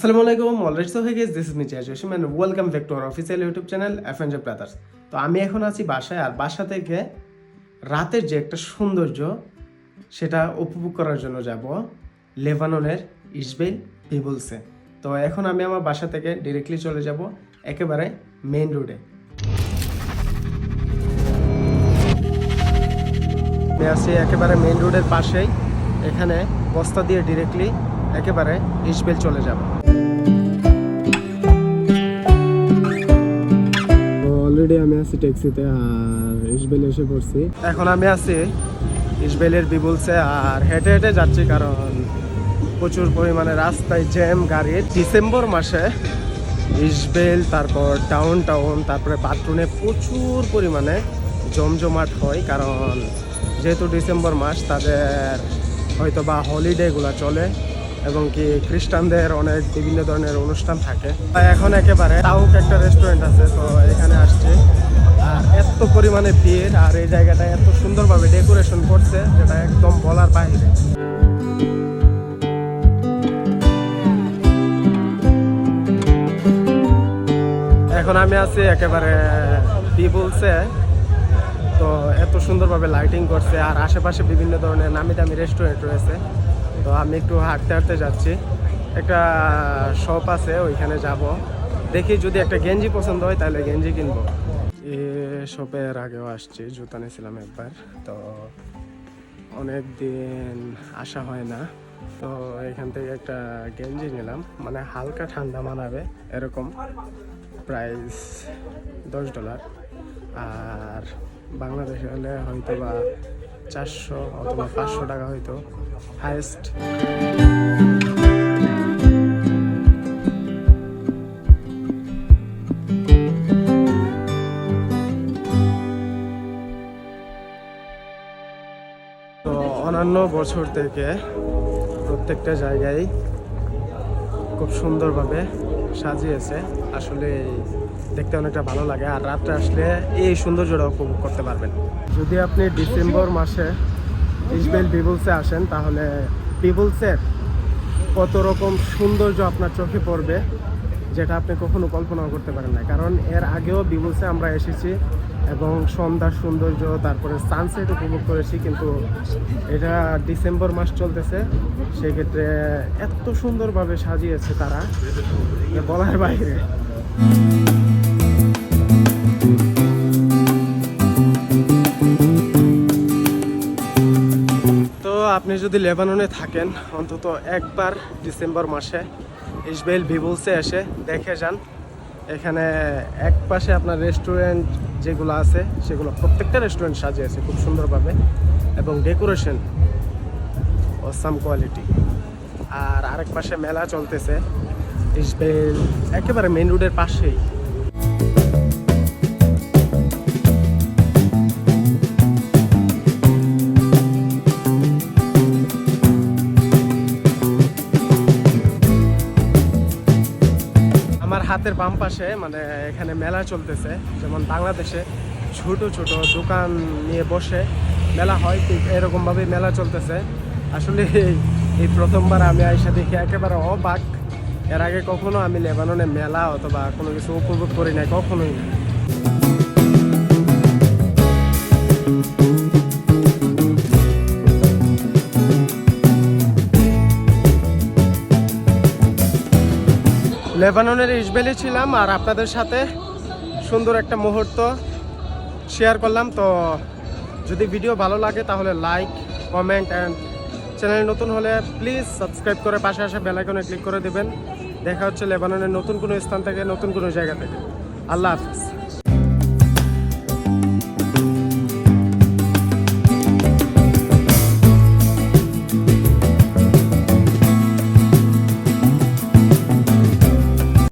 আসসালামু আলাইকুম, alright so hey guys, this is me Jayshim and welcome back to our official YouTube channel FNJ Brothers. তো আমি এখন আছি বাসায়, আর বাসা থেকে রাতের যে একটা সৌন্দর্য সেটা উপভোগ করার জন্য যাব লেবাননের ইসবেল পিবলসে। তো এখন আমি আমার বাসা থেকে ডিরেক্টলি চলে যাব একেবারে মেইন রোডে। আমি আছি একেবারে মেইন রোডের পাশেই, এখানে বস্তা দিয়ে ডিরেক্টলি একেবারে ইসবেল চলে যাব। অলরেডি আমি আছি ট্যাক্সিতে আর ইসবেল এসে পড়ছি। এখন আমি আছি ইসবেলের বিবলসে আর হেঁটে হেঁটে যাচ্ছি, কারণ প্রচুর পরিমাণে রাস্তায় জ্যাম গাড়ির। ডিসেম্বর মাসে ইসবেল, তারপর টাউন তারপরে বাথরুমে প্রচুর পরিমাণে জমজমাট হয়, কারণ যেহেতু ডিসেম্বর মাস তাদের হয়তো বা হলিডেগুলো চলে এবং কি খ্রিস্টানদের অনেক বিভিন্ন ধরনের অনুষ্ঠান থাকে। এখন একেবারে টাউক একটা রেস্টুরেন্ট আছে, তো এখানে আসছে আর এত পরিমাণে ভিড়, আর এই জায়গাটা এত সুন্দরভাবে ডেকোরেশন করছে যেটা একদম বলার বাইরে। এখন আমি আছি একেবারে পিবলসে, তো এত সুন্দরভাবে লাইটিং করছে আর আশেপাশে বিভিন্ন ধরনের নামি দামি রেস্টুরেন্ট রয়েছে। তো আমি একটু হাঁটতে হাঁটতে যাচ্ছি, একটা শপ আছে ওইখানে যাব, দেখি যদি একটা গেঞ্জি পছন্দ হয় তাহলে গেঞ্জি কিনবো। এ শপের আগেও আসছি, জুতা নিয়েছিলাম একবার, তো অনেক দিন আসা হয় না, তো এখান থেকে একটা গেঞ্জি নিলাম, মানে হালকা ঠান্ডা মানাবে এরকম, প্রাইস $10, আর বাংলাদেশে হলে হয়তো বা 400 অথবা 500 টাকা হয়তো হাইয়েস্ট। তো অন্যান্য বছর থেকে প্রত্যেকটা জায়গায় খুব সুন্দরভাবে সাজিয়েছে, আসলে দেখতে অনেকটা ভালো লাগে, আর রাত্রে আসলে এই সৌন্দর্যটা উপভোগ করতে পারবেন। যদি আপনি ডিসেম্বর মাসে ইসবেল পিবলসে আসেন তাহলে পিবলসের কত রকম সৌন্দর্য আপনার চোখে পড়বে যেটা আপনি কখনো কল্পনাও করতে পারেন না। কারণ এর আগেও পিবলসে আমরা এসেছি এবং সন্ধ্যার সৌন্দর্য, তারপরে সানসেট উপভোগ করেছি, কিন্তু এটা ডিসেম্বর মাস চলতেছে, সেক্ষেত্রে এত সুন্দরভাবে সাজিয়েছে তারা, বলার বাইরে। তো আপনি যদি লেবাননে থাকেন অন্তত একবার ডিসেম্বর মাসে ইসবেল পিবলসে এসে দেখে যান। এখানে এক পাশে আপনার রেস্টুরেন্ট যেগুলো আছে সেগুলো প্রত্যেকটা রেস্টুরেন্ট সাজিয়েছে খুব সুন্দরভাবে এবং ডেকোরেশন অসাম কোয়ালিটি। আর আরেক পাশে মেলা চলতেছে ইসবেল একেবারে মেইন রোডের পাশেই। আমার হাতের বাম পাশে মানে এখানে মেলা চলতেছে, যেমন বাংলাদেশে ছোট ছোট দোকান নিয়ে বসে মেলা হয়, ঠিক এরকমভাবেই মেলা চলতেছে। আসলে এই প্রথমবার আমি আইসা দেখি একেবারে অবাক, এর আগে কখনো আমি লেবাননে মেলা অথবা কোনো কিছু উপভোগ করি নাই, কখনোই না। লেবাননের ইসবেলে ছিলাম আর আপনাদের সাথে সুন্দর একটা মুহূর্ত শেয়ার করলাম। তো যদি ভিডিও ভালো লাগে তাহলে লাইক, কমেন্ট অ্যান্ড চ্যানেল নতুন হলে প্লিজ সাবস্ক্রাইব করে পাশে আসা বেল আইকনে ক্লিক করে দেবেন। দেখা হচ্ছে লেবাননের নতুন কোনো স্থান থেকে, নতুন কোনো জায়গা থেকে। আল্লাহ হাফিজ।